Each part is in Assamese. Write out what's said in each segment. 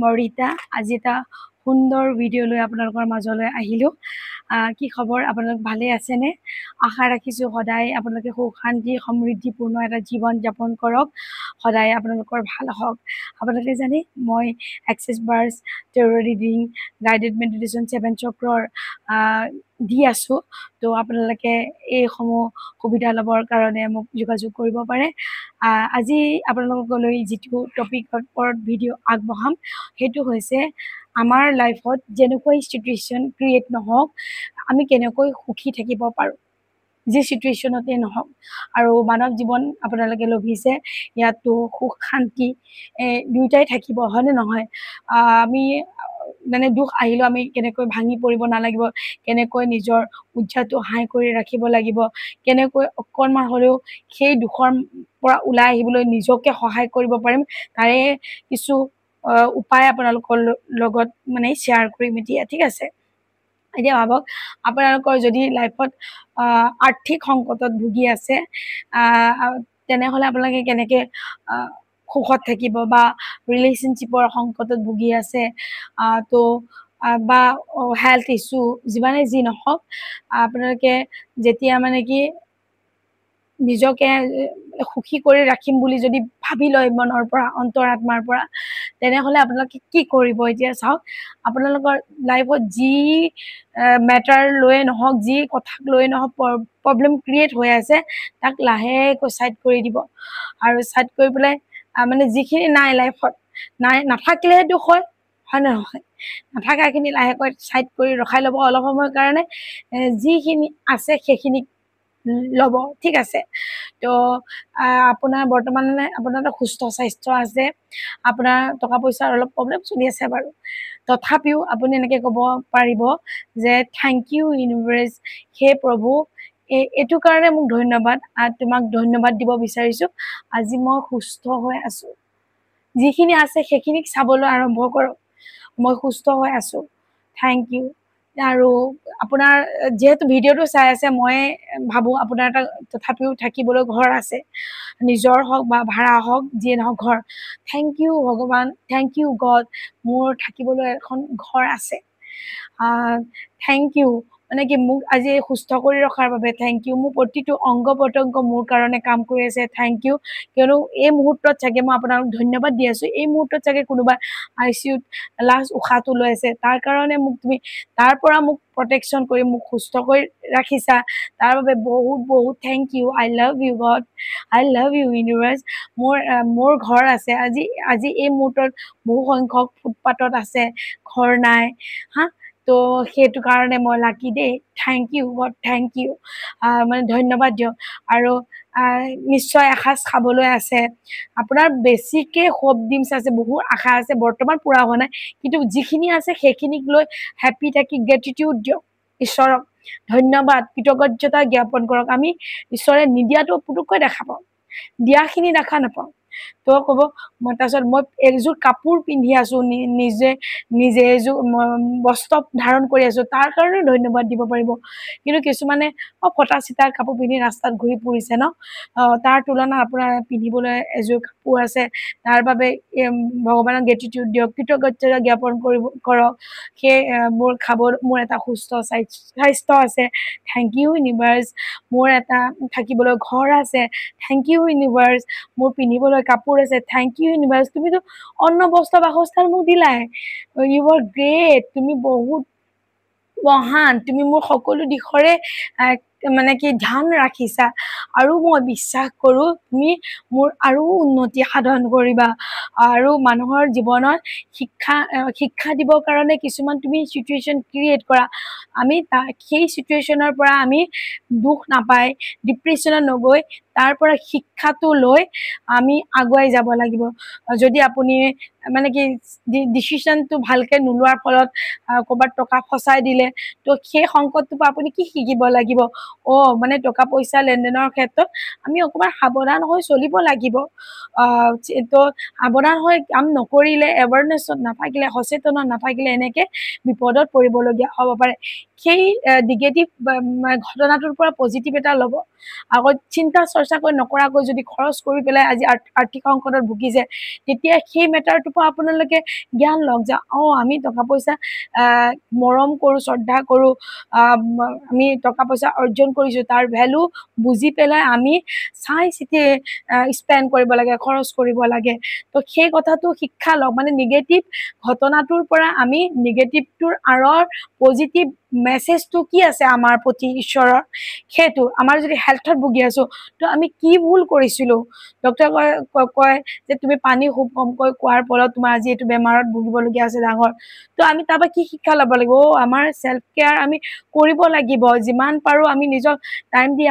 মৰিতা আজি এটা সুন্দৰ ভিডিঅ' লৈ আপোনালোকৰ মাজলৈ আহিলো কি খবৰ আপোনালোক ভালে আছে নে আশা ৰাখিছো সদায় আপোনালোকে সুখ শান্তি সমৃদ্ধিপূৰ্ণ এটা জীৱন যাপন কৰক সদায় আপোনালোকৰ ভাল হওক আপোনালোকে জানে মই এক্সেছ বাৰ্ছ টেৰ ৰিডিং গাইডেড মেডিটেশ্যন 7 চক্ৰৰ দি আছো তো আপোনালোকে এই সমূহ সুবিধা ল'বৰ কাৰণে মোক যোগাযোগ কৰিব পাৰে আজি আপোনালোকলৈ যিটো টপিকৰ ওপৰত ভিডিঅ' আগবঢ়াম সেইটো হৈছে আমাৰ লাইফত যেনেকৈ সিচুৱেশ্যন ক্ৰিয়েট নহওক আমি কেনেকৈ সুখী থাকিব পাৰোঁ যি সিচুৱেশ্যনতে নহওক আৰু মানৱ জীৱন আপোনালোকে লভিছে ইয়াতো সুখ শান্তি দুয়োটাই থাকিব হয়নে নহয় আমি মানে দুখ আহিলেও আমি কেনেকৈ ভাঙি পৰিব নালাগিব কেনেকৈ নিজৰ উজ্জাটো হাই কৰি ৰাখিব লাগিব কেনেকৈ অকণমান হ'লেও সেই দুখৰ পৰা ওলাই আহিবলৈ নিজকে সহায় কৰিব পাৰিম তাৰে কিছু উপায় আপোনালোকৰ লগত মানে শ্বেয়াৰ কৰিম এতিয়া ঠিক আছে এতিয়া ভাবক আপোনালোকৰ যদি লাইফত আৰ্থিক সংকটত ভুগি আছে তেনেহ'লে আপোনালোকে কেনেকৈ সুখত থাকিব বা ৰিলেশ্যনশ্বিপৰ সংকটত ভুগি আছে তো বা হেল্থ ইছ্যু যিমানে যি নহওক আপোনালোকে যেতিয়া মানে কি নিজকে সুখী কৰি ৰাখিম বুলি যদি ভাবি লয় মনৰ পৰা অন্তৰাত্মাৰ পৰা তেনেহ'লে আপোনালোকে কি কৰিব এতিয়া চাওক আপোনালোকৰ লাইফত যি মেটাৰ লৈ নহওক যি কথাক লৈ নহওক প্ৰব্লেম ক্ৰিয়েট হৈ আছে তাক লাহেকৈ ছাইড কৰি দিব আৰু ছাইড কৰি পেলাই মানে যিখিনি নাই লাইফত নাথাকিলেহে দুখ হয় হয় নহয় নাথাকাখিনি লাহেকৈ ছাইড কৰি ৰখাই ল'ব অলপ সময়ৰ কাৰণে যিখিনি আছে সেইখিনি ল'ব ঠিক আছে তো আপোনাৰ বৰ্তমান আপোনাৰ সুস্থ স্বাস্থ্য আছে আপোনাৰ টকা পইচাৰ অলপ প্ৰব্লেম চলি আছে বাৰু তথাপিও আপুনি এনেকৈ ক'ব পাৰিব যে থেংক ইউ ইউনিভাৰ্ছ হে প্ৰভু এইটো কাৰণে মোক ধন্যবাদ তোমাক ধন্যবাদ দিব বিচাৰিছোঁ আজি মই সুস্থ হৈ আছোঁ যিখিনি আছে সেইখিনিক চাবলৈ আৰম্ভ কৰক মই সুস্থ হৈ আছোঁ থেংক ইউ আৰু আপোনাৰ যেহেতু ভিডিঅ'টো চাই আছে মই ভাবোঁ আপোনাৰ এটা তথাপিও থাকিবলৈ ঘৰ আছে নিজৰ হওক বা ভাড়া হওক যিয়ে নহওক ঘৰ থেংক ইউ ভগৱান থেংক ইউ গড মোৰ থাকিবলৈ এখন ঘৰ আছে থেংক ইউ মানে কি মোক আজি সুস্থ কৰি ৰখাৰ বাবে থেংক ইউ মোৰ প্ৰতিটো অংগ প্ৰত্যংগ মোৰ কাৰণে কাম কৰি আছে থেংক ইউ কিয়নো এই মুহূৰ্তত চাগে মই আপোনালোক ধন্যবাদ দি আছোঁ এই মুহূৰ্তত চাগে কোনোবা ICUত লাষ্ট উশাহটো লৈ আছে তাৰ কাৰণে মোক তুমি তাৰ পৰা মোক প্ৰটেকশ্যন কৰি মোক সুস্থ কৰি ৰাখিছা তাৰ বাবে বহুত বহুত thank you I love you God I love you universe মোৰ ঘৰ আছে আজি এই মুহূৰ্তত বহু সংখ্যক ফুটপাথত আছে ঘৰ নাই হা তো সেইটো কাৰণে মই লাকি দেই thank you God thank you মানে ধন্যবাদ দিয়ক আৰু নিশ্চয় এসাঁজ খাবলৈ আছে আপোনাৰ বেছিকৈ হোপ ড্ৰিমছ আছে বহুত আশা আছে বৰ্তমান পূৰা হোৱা নাই কিন্তু যিখিনি আছে সেইখিনিক লৈ হেপ্পী থাকি গ্ৰেটিটিউড দিয়ক ঈশ্বৰক ধন্যবাদ কৃতজ্ঞতা জ্ঞাপন কৰক আমি ঈশ্বৰে নিদিয়াটো পুতুককৈ দেখা পাওঁ দিয়াখিনি দেখা নাপাওঁ তো ক'ব মই তাৰপিছত মই এযোৰ কাপোৰ পিন্ধি আছোঁ নিজে এযোৰ বস্ত্ৰ ধাৰণ কৰি আছোঁ তাৰ কাৰণে ধন্যবাদ দিব পাৰিব কিন্তু কিছুমানে ফটা চিটা কাপোৰ পিন্ধি ৰাস্তাত ঘূৰি ফুৰিছে ন তাৰ তুলনাত আপোনাৰ পিন্ধিবলৈ এযোৰ কাপোৰ আছে তাৰ বাবে ভগৱানক গ্ৰেটিটিউড দিয়ক কৃতজ্ঞতা জ্ঞাপন কৰক সেই মোৰ এটা সুস্থ স্বাস্থ্য আছে থেংক ইউ ইউনিভাৰ্ছ মোৰ এটা থাকিবলৈ ঘৰ আছে থেংক ইউ ইউনিভাৰ্ছ মোৰ পিন্ধিবলৈ কাপোৰ আছে থেংক ইউ ইউনিভাৰ্ছ তুমিতো অন্ন বস্ত্ৰ বাসস্থান মোক দিলাই ইউ আৰ গ্ৰেট তুমি বহুত মহান তুমি মোৰ সকলো দিশৰে মানে কি ধ্যান ৰাখিছা আৰু মই বিশ্বাস কৰোঁ তুমি মোৰ আৰু উন্নতি সাধন কৰিবা আৰু মানুহৰ জীৱনত শিক্ষা দিবৰ কাৰণে কিছুমান তুমি চিটুৱেশ্যন ক্ৰিয়েট কৰা আমি সেই চিটুৱেশ্যনৰ পৰা আমি দুখ নাপাই ডিপ্ৰেশ্যনত নগৈ তাৰ পৰা শিক্ষাটো লৈ আমি আগুৱাই যাব লাগিব যদি আপুনি মানে কি ডিচিশ্যনটো ভালকৈ নোলোৱাৰ ফলত ক'ৰবাত টকা ফচাই দিলে তো সেই সংকটটোৰ পৰা আপুনি কি শিকিব লাগিব মানে টকা পইচা লেনদেনৰ ক্ষেত্ৰত আমি অকণমান সাৱধান হৈ চলিব লাগিব তো সাৱধান হৈ কাম নকৰিলে এৱাৰনেছত নাথাকিলে সচেতনত নাথাকিলে এনেকৈ বিপদত পৰিবলগীয়া হ'ব পাৰে সেই নিগেটিভ ঘটনাটোৰ পৰা পজিটিভ এটা ল'ব আগত চিন্তা চৰ্চা কৰি নকৰাকৈ যদি খৰচ কৰি পেলাই আজি আৰ্থিক সংকটত ভুগিছে তেতিয়া সেই মেটাৰটোৰ পৰা আপোনালোকে জ্ঞান লওক যে আমি টকা পইচা মৰম কৰো শ্ৰদ্ধা কৰো আমি টকা পইচা অৰ্জন কৰিছো তাৰ ভ্যালু বুজি পেলাই আমি চাই চিতি স্পেন্ড কৰিব লাগে খৰচ কৰিব লাগে তো সেই কথাটো শিক্ষা লওক মানে নিগেটিভ ঘটনাটোৰ পৰা আমি নিগেটিভটোৰ আঁৰৰ পজিটিভ মেছেজটো কি আছে আমাৰ প্ৰতি ঈশ্বৰৰ সেইটো আমাৰ যদি হেল্থত ভুগি আছো তো আমি কি ভুল কৰিছিলো ডক্টৰে কয় যে তুমি পানী খুব কমকৈ খোৱাৰ ফলত তোমাৰ আজি এইটো বেমাৰত ভুগিবলগীয়া আছে ডাঙৰ তো আমি তাৰ পৰা কি শিক্ষা ল'ব লাগিব আমাৰ সেলফ কেয়াৰ আমি কৰিব লাগিব যিমান পাৰো আমি নিজক টাইম দি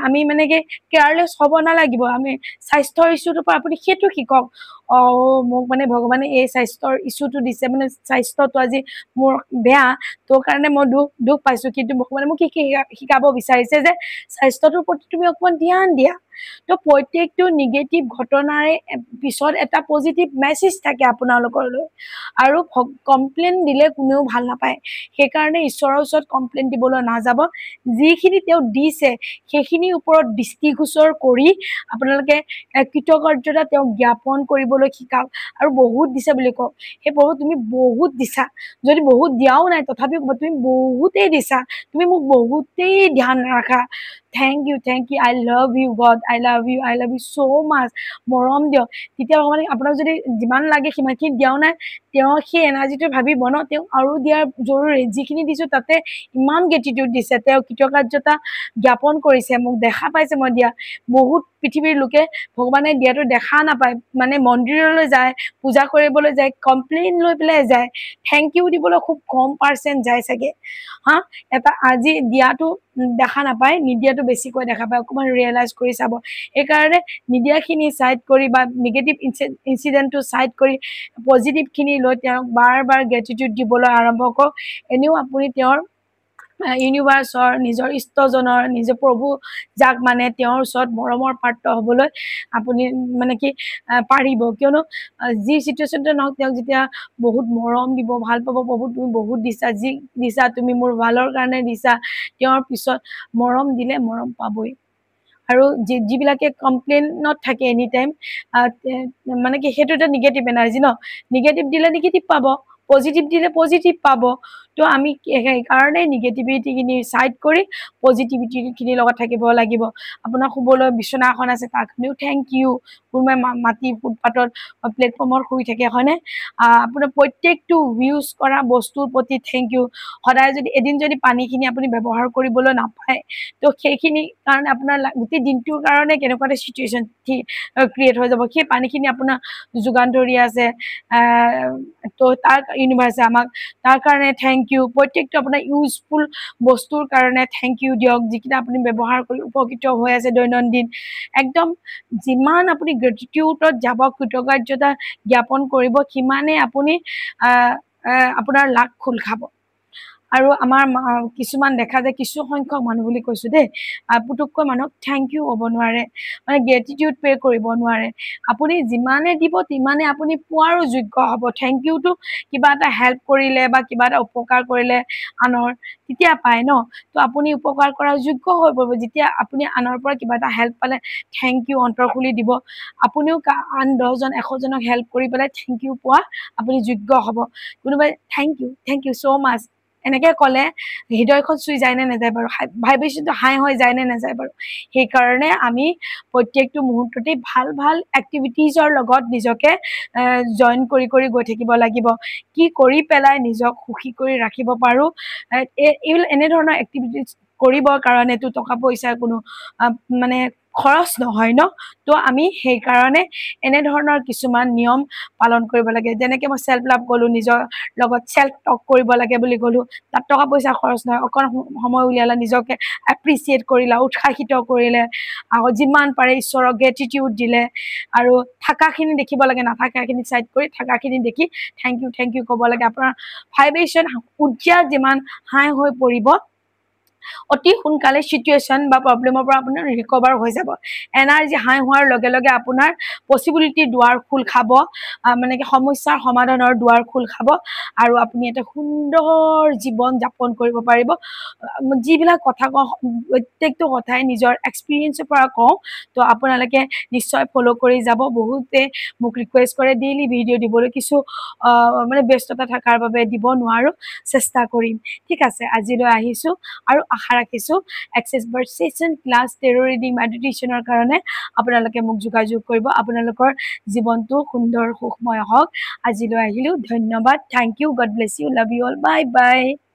আমি মানে কি কেয়াৰলেছ হ'ব নালাগিব আমি স্বাস্থ্যৰ ইস্যুটোৰ পৰা আপুনি সেইটো শিকক মোক মানে ভগৱানে এই স্বাস্থ্যৰ ইস্যুটো দিছে মানে স্বাস্থ্যটো আজি মোৰ বেয়া তো কাৰণে মই দুখ পাইছো কিন্তু ভগৱানে মোক কি শিকাব বিচাৰিছে যে স্বাস্থ্যটোৰ প্ৰতি তুমি অকমান ধ্যান দিয়া তো প্ৰত্যেকটো নিগেটিভ ঘটনাৰে পিছত এটা পজিটিভ মেছেজ থাকে আপোনালোকলৈ আৰু কমপ্লেইন দিলে কোনেও ভাল নাপায় সেইকাৰণে ঈশ্বৰৰ ওচৰত কমপ্লেইন দিবলৈ নাযাব যিখিনি তেওঁ দিছে সেইখিনিৰ ওপৰত দৃষ্টিগোচৰ কৰি আপোনালোকে কৃতজ্ঞতা তেওঁ জ্ঞাপন কৰিবলৈ শিকাওক আৰু বহুত দিছে বুলি কওক সেই প্ৰভু তুমি বহুত দিছা যদি বহুত দিয়াও নাই তথাপিও তুমি বহুতেই দিছা তুমি মোক বহুতেই ধ্যান ৰাখা thank you I love you God I love you so much মৰম দিয়ক তেতিয়া ভগৱানে আপোনাক যদি যিমান লাগে সিমানখিনি দিয়াও নাই তেওঁ সেই এনাৰ্জিটো ভাবিব ন তেওঁ আৰু দিয়াৰ জৰুৰী যিখিনি দিছো তাতে ইমান গ্ৰেটিটিউড দিছে তেওঁ কৃতজ্ঞতা জ্ঞাপন কৰিছে মোক দেখা পাইছে মই দিয়া বহুত পৃথিৱীৰ লোকে ভগৱানে দিয়াটো দেখা নাপায় মানে মন্দিৰলৈ যায় পূজা কৰিবলৈ যায় কমপ্লেইন লৈ পেলাই যায় থেংক ইউ দিবলৈ খুব কম পাৰ্চেন্ট যায় চাগে এটা আজি দিয়াটো দেখা নাপায় নিদিয়াটো বেছিকৈ দেখা পায় অকমান ৰিয়েলাইজ কৰি চাব এইকাৰণে নিদিয়াখিনি সাইড কৰি বা নিগেটিভ ইনসিডেন্টটো সাইড কৰি পজিটিভ খিনি লৈ তেওঁক বাৰ গ্ৰেটিটিউড দিবলৈ আৰম্ভ কৰক এনেও আপুনি তেওঁৰ ইউনিভাৰ্সৰ নিজৰ ইষ্টজনৰ নিজৰ প্ৰভু যাক মানে তেওঁৰ ওচৰত মৰমৰ পাত্ৰ হ'বলৈ আপুনি মানে কি পাৰিব কিয়নো যি সিচুৱেশনটো নহওক তেওঁক যেতিয়া বহুত মৰম দিব ভাল পাব প্ৰভু তুমি বহুত দিছা যি দিছা তুমি মোৰ ভালৰ কাৰণে দিছা তেওঁৰ পিছত মৰম দিলে মৰম পাবই আৰু যিবিলাকে কমপ্লেইনত থাকে এনি টাইম মানে কি সেইটো এটা নিগেটিভ এনাৰ্জি ন নিগেটিভ দিলে নিগেটিভ পাব পজিটিভ দিলে পজিটিভ পাব তো আমি সেইকাৰণে নিগেটিভিটিখিনি সাইড কৰি পজিটিভিটিখিনিৰ লগত থাকিব লাগিব আপোনাৰ শুবলৈ বিছনা এখন আছে তাৰ কাৰণেও থেংক ইউ কোনোবাই মাটি ফুটপাথত প্লেটফৰ্মত শুই থাকে হয়নে আপোনাৰ প্ৰত্যেকটো ইউজ কৰা বস্তুৰ প্ৰতি থেংক ইউ সদায় যদি এদিন যদি পানীখিনি আপুনি ব্যৱহাৰ কৰিবলৈ নাপায় তো সেইখিনি কাৰণে আপোনাৰ গোটেই দিনটোৰ কাৰণে কেনেকুৱা এটা চিটুৱেশ্যন ক্ৰিয়েট হৈ যাব সেই পানীখিনি আপোনাৰ যোগান ধৰি আছে তো তাৰ ইউনিভাৰ্ছে আমাক তাৰ কাৰণে থেংক ইউ প্ৰত্যেকটো আপোনাৰ ইউজফুল বস্তুৰ কাৰণে থেংক ইউ দিয়ক যিকেইটা আপুনি ব্যৱহাৰ কৰি উপকৃত হৈ আছে দৈনন্দিন একদম যিমান আপুনি গ্ৰেটিটিউডত যাব কৃতজ্ঞতা জ্ঞাপন কৰিব সিমানে আপুনি আপোনাৰ লাখ খোল খাব আৰু আমাৰ কিছুমান দেখা যায় কিছু সংখ্যক মানুহ বুলি কৈছো দেই পুতুককৈ মানুহক থেংক ইউ হ'ব নোৱাৰে মানে গ্ৰেটিটিউড পে কৰিব নোৱাৰে আপুনি যিমানে দিব তিমানে আপুনি পোৱাৰো যোগ্য হ'ব থেংক ইউটো কিবা এটা হেল্প কৰিলে বা কিবা এটা উপকাৰ কৰিলে আনৰ তেতিয়া পায় ন তো আপুনি উপকাৰ কৰাৰ যোগ্য হৈ পৰিব যেতিয়া আপুনি আনৰ পৰা কিবা এটা হেল্প পালে থেংক ইউ অন্তৰ খুলি দিব আপুনিও আন 10জন 100জনক হেল্প কৰি পেলাই থেংক ইউ পোৱা আপুনি যোগ্য হ'ব কোনোবাই থেংক ইউ so much এনেকে ক'লে হৃদয়খন চুই যায় নে নাযায় বাৰু ভাইব্ৰেচনটো হাই হৈ যায় নে নাযায় বাৰু সেইকাৰণে আমি প্ৰত্যেকটো মুহূৰ্ততে ভাল এক্টিভিটিজৰ লগত নিজকে জয়েন কৰি গৈ থাকিব লাগিব কি কৰি পেলাই নিজক সুখী কৰি ৰাখিব পাৰো এনে ধৰণৰ এক্টিভিটিজ কৰিবৰ কাৰণেতো টকা পইচাৰ কোনো মানে খৰচ নহয় ন তো আমি সেই কাৰণে এনে ধৰণৰ কিছুমান নিয়ম পালন কৰিব লাগে যেনেকৈ মই সেলফ লাভ কলো নিজৰ লগত সেলফ টক কৰিব লাগে বুলি কলো তাত টকা পইচা খৰচ নহয় অকণ সময় উলিয়ালা নিজকে এপ্ৰিচিয়েট কৰিলা উৎসাহিত কৰিলে আকৌ যিমান পাৰে ঈশ্বৰক গ্ৰেটিটিউড দিলে আৰু থাকাখিনি দেখিব লাগে নাথাকাখিনি সাইড কৰি থাকাখিনি দেখি থেংক ইউ ক'ব লাগে আপোনাৰ ভাইব্ৰেচন উৰ্জা যিমান হাই হৈ পৰিব অতি সোনকালে সিচুৱেশ্যন বা প্ৰব্লেমৰ পৰা আপোনাৰ ৰিকভাৰ হৈ যাব এনাৰ্জি হাই হোৱাৰ লগে লগে আপোনাৰ পসিবিলিটি দুৱাৰ খোল খাব মানে কি সমস্যাৰ সমাধানৰ দুৱাৰ খোল খাব আৰু আপুনি এটা সুন্দৰ জীৱন যাপন কৰিব পাৰিব যিবিলাক কথা কওঁ প্ৰত্যেকটো কথাই নিজৰ এক্সপিৰিয়েঞ্চৰ পৰা কওঁ তো আপোনালোকে নিশ্চয় ফলো কৰি যাব বহুতে মোক ৰিকুৱেষ্ট কৰে ডেইলি ভিডিঅ' দিবলৈ কিছু মানে ব্যস্ততা থকাৰ বাবে দিব নোৱাৰো চেষ্টা কৰিম ঠিক আছে আজিলৈ আহিছো আৰু আশা ৰাখিছো access bars session class tarot reading মেডিটেশ্যনৰ কাৰণে আপোনালোকে মোক যোগাযোগ কৰিব আপোনালোকৰ জীৱনটো সুন্দৰ সুখময় হওক আজিলৈ আহিলো ধন্যবাদ thank you God bless you love you all bye by